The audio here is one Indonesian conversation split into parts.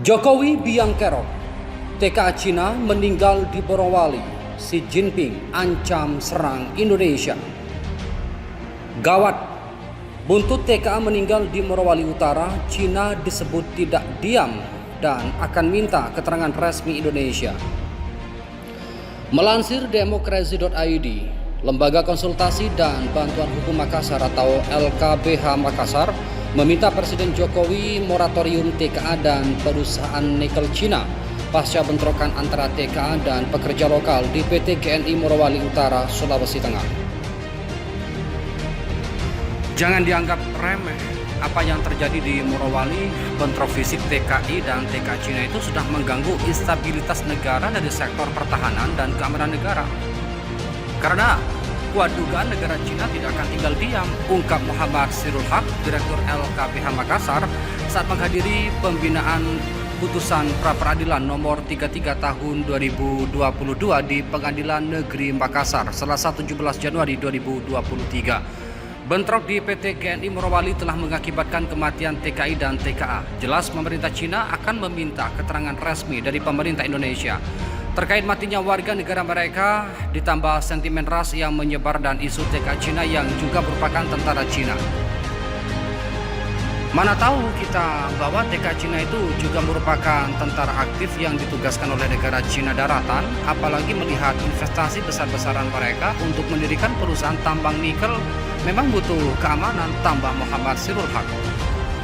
Jokowi biang kerok, TKA Cina meninggal di Morowali, Xi Jinping ancam serang Indonesia. Gawat, buntut TKA meninggal di Morowali Utara, Cina disebut tidak diam dan akan minta keterangan resmi Indonesia. Melansir demokrasi.id, Lembaga Konsultasi dan Bantuan Hukum Makassar atau LKBH Makassar meminta Presiden Jokowi moratorium TKA dan perusahaan nikel Cina pasca bentrokan antara TKA dan pekerja lokal di PT GNI Morowali Utara, Sulawesi Tengah. Jangan dianggap remeh apa yang terjadi di Morowali. Bentrok fisik TKI dan TKA Cina itu sudah mengganggu instabilitas negara dari sektor pertahanan dan keamanan negara. Karena kuat dugaan negara Cina tidak akan tinggal diam, ungkap Muhammad Sirul Haq, Direktur LKBH Makassar, saat menghadiri pembinaan putusan pra-peradilan nomor 33 tahun 2022 di Pengadilan Negeri Makassar, Selasa 17 Januari 2023. Bentrok di PT GNI Morowali telah mengakibatkan kematian TKI dan TKA. Jelas pemerintah Cina akan meminta keterangan resmi dari pemerintah Indonesia terkait matinya warga negara mereka, ditambah sentimen ras yang menyebar dan isu TKA Cina yang juga merupakan tentara Cina. Mana tahu kita bahwa TKA Cina itu juga merupakan tentara aktif yang ditugaskan oleh negara Cina daratan, apalagi melihat investasi besar-besaran mereka untuk mendirikan perusahaan tambang nikel memang butuh keamanan, tambah Muhammad Sirul Haq.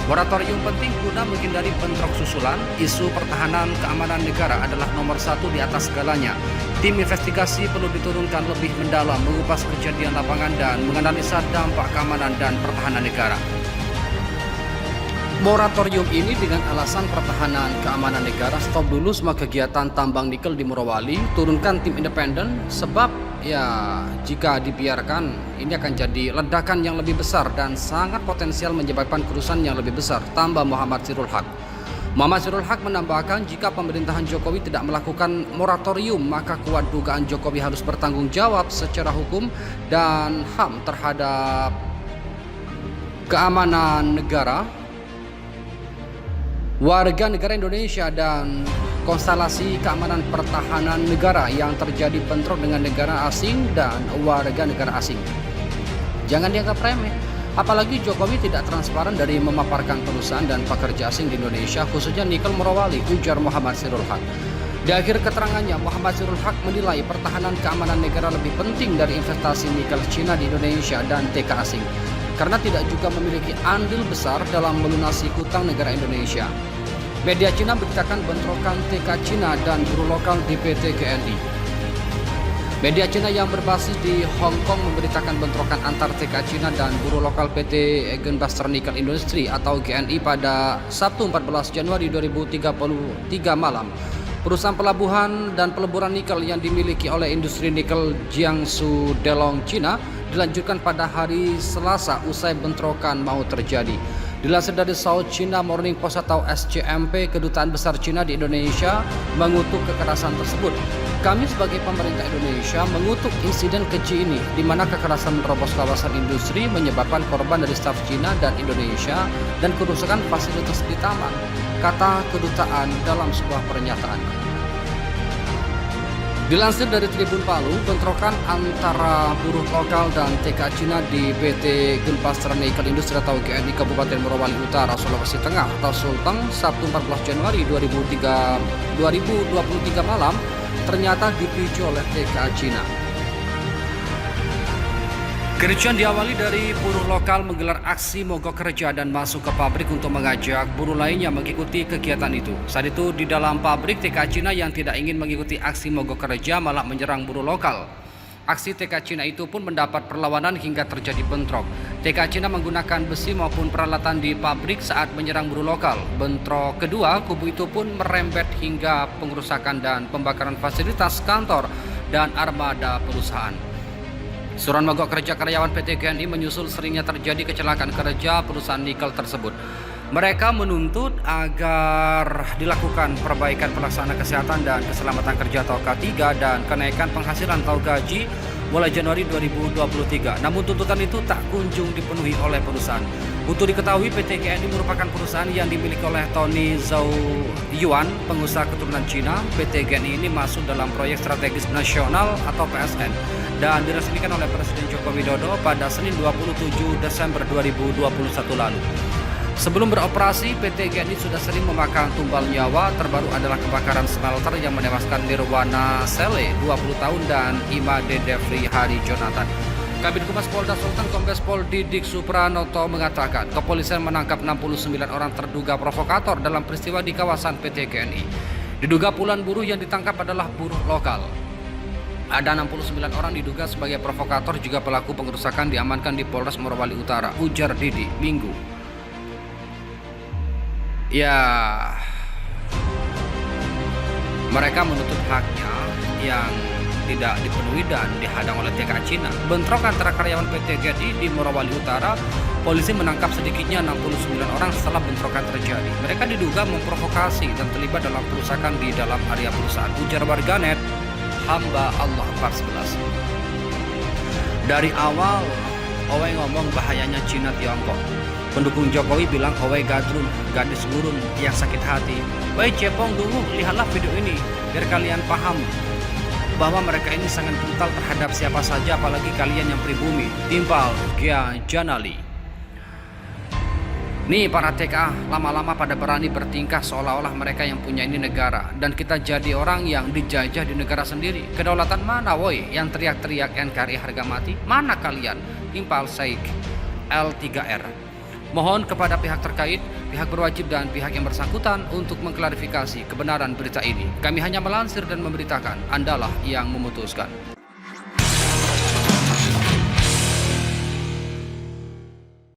Moratorium penting guna menghindari bentrok susulan. Isu pertahanan keamanan negara adalah nomor satu di atas segalanya. Tim investigasi perlu diturunkan lebih mendalam, mengupas kejadian lapangan dan menganalisa dampak keamanan dan pertahanan negara. Moratorium ini dengan alasan pertahanan keamanan negara, stop dulu semua kegiatan tambang nikel di Morowali, turunkan tim independen, sebab ya jika dibiarkan ini akan jadi ledakan yang lebih besar dan sangat potensial menyebabkan kerusuhan yang lebih besar, tambah Muhammad Sirul Haq. Muhammad Sirul Haq menambahkan jika pemerintahan Jokowi tidak melakukan moratorium maka kuat dugaan Jokowi harus bertanggung jawab secara hukum dan HAM terhadap keamanan negara, warga negara Indonesia dan konstelasi keamanan pertahanan negara yang terjadi bentrok dengan negara asing dan warga negara asing. Jangan dianggap remeh, apalagi Jokowi tidak transparan dari memaparkan perusahaan dan pekerja asing di Indonesia, khususnya nikel Morowali, ujar Muhammad Sirul Haq. Di akhir keterangannya, Muhammad Sirul Haq menilai pertahanan keamanan negara lebih penting dari investasi nikel Cina di Indonesia dan TKA asing, karena tidak juga memiliki andil besar dalam melunasi hutang negara Indonesia. Media Cina beritakan bentrokan TKA Cina dan buruh lokal di PT GNI. Media Cina yang berbasis di Hong Kong memberitakan bentrokan antar TKA Cina dan buruh lokal PT Genbaster Nickel Industry atau GNI pada Sabtu 14 Januari 2033 malam. Perusahaan pelabuhan dan peleburan nikel yang dimiliki oleh industri nikel Jiangsu Delong Cina dilanjutkan pada hari Selasa usai bentrokan mau terjadi. Dilansir dari South China Morning Post atau SCMP, Kedutaan Besar Cina di Indonesia mengutuk kekerasan tersebut. Kami sebagai pemerintah Indonesia mengutuk insiden keji ini, di mana kekerasan menerobos kawasan industri menyebabkan korban dari staf Cina dan Indonesia dan kerusakan fasilitas di taman, kata kedutaan dalam sebuah pernyataan. Dilansir dari Tribun Palu, bentrokan antara buruh lokal dan TKA Cina di PT Genbaster Nickel Industri atau GNI Kabupaten Morowali Utara, Sulawesi Tengah atau Sulteng, Sabtu 14 Januari 2023 malam ternyata dipicu oleh TKA Cina. Kericuan diawali dari buruh lokal menggelar aksi mogok kerja dan masuk ke pabrik untuk mengajak buruh lainnya mengikuti kegiatan itu. Saat itu di dalam pabrik, TKA Cina yang tidak ingin mengikuti aksi mogok kerja malah menyerang buruh lokal. Aksi TKA Cina itu pun mendapat perlawanan hingga terjadi bentrok. TKA Cina menggunakan besi maupun peralatan di pabrik saat menyerang buruh lokal. Bentrok kedua, kubu itu pun merembet hingga pengerusakan dan pembakaran fasilitas kantor dan armada perusahaan. Suruhan mogok kerja karyawan PT GNI menyusul seringnya terjadi kecelakaan kerja perusahaan nikel tersebut. Mereka menuntut agar dilakukan perbaikan pelaksana kesehatan dan keselamatan kerja atau K3 dan kenaikan penghasilan atau gaji mulai Januari 2023. Namun tuntutan itu tak kunjung dipenuhi oleh perusahaan. Untuk diketahui, PT GNI merupakan perusahaan yang dimiliki oleh Tony Zhou Yuan, pengusaha keturunan Cina. PT GNI ini masuk dalam proyek strategis nasional atau PSN dan diresmikan oleh Presiden Joko Widodo pada Senin 27 Desember 2021 lalu. Sebelum beroperasi, PT GNI sudah sering memakan tumbal nyawa. Terbaru adalah kebakaran smelter yang menewaskan Nirwana Sele 20 tahun dan Imade Devri Hari Jonathan. Kabid Humas Polda Sulteng Kombes Pol Didik Supranoto mengatakan kepolisian menangkap 69 orang terduga provokator dalam peristiwa di kawasan PT GNI. Diduga puluhan buruh yang ditangkap adalah buruh lokal. Ada 69 orang diduga sebagai provokator, juga pelaku pengerusakan diamankan di Polres Morowali Utara, ujar Didi Minggu. Ya, mereka menuntut haknya yang tidak dipenuhi dan dihadang oleh TK Cina. Bentrok antara karyawan PT GNI di Morowali Utara, polisi menangkap sedikitnya 69 orang setelah bentrokan terjadi. Mereka diduga memprovokasi dan terlibat dalam perusakan di dalam area perusahaan, ujar warganet Hamba Allah 411. Dari awal Owe ngomong bahayanya Cina Tiongkok. Pendukung Jokowi bilang Owe gadrun, gadis gurun yang sakit hati. Woi cepong dulu, lihatlah video ini biar kalian paham bahwa mereka ini sangat brutal terhadap siapa saja, apalagi kalian yang pribumi. Timpal Gia Janali. Nih para TK lama-lama pada berani bertingkah seolah-olah mereka yang punya ini negara, dan kita jadi orang yang dijajah di negara sendiri. Kedaulatan mana woi yang teriak-teriak NKRI harga mati? Mana kalian? Timpal Saik L3R. Mohon kepada pihak terkait, pihak berwajib dan pihak yang bersangkutan untuk mengklarifikasi kebenaran berita ini. Kami hanya melansir dan memberitakan, Andalah yang memutuskan.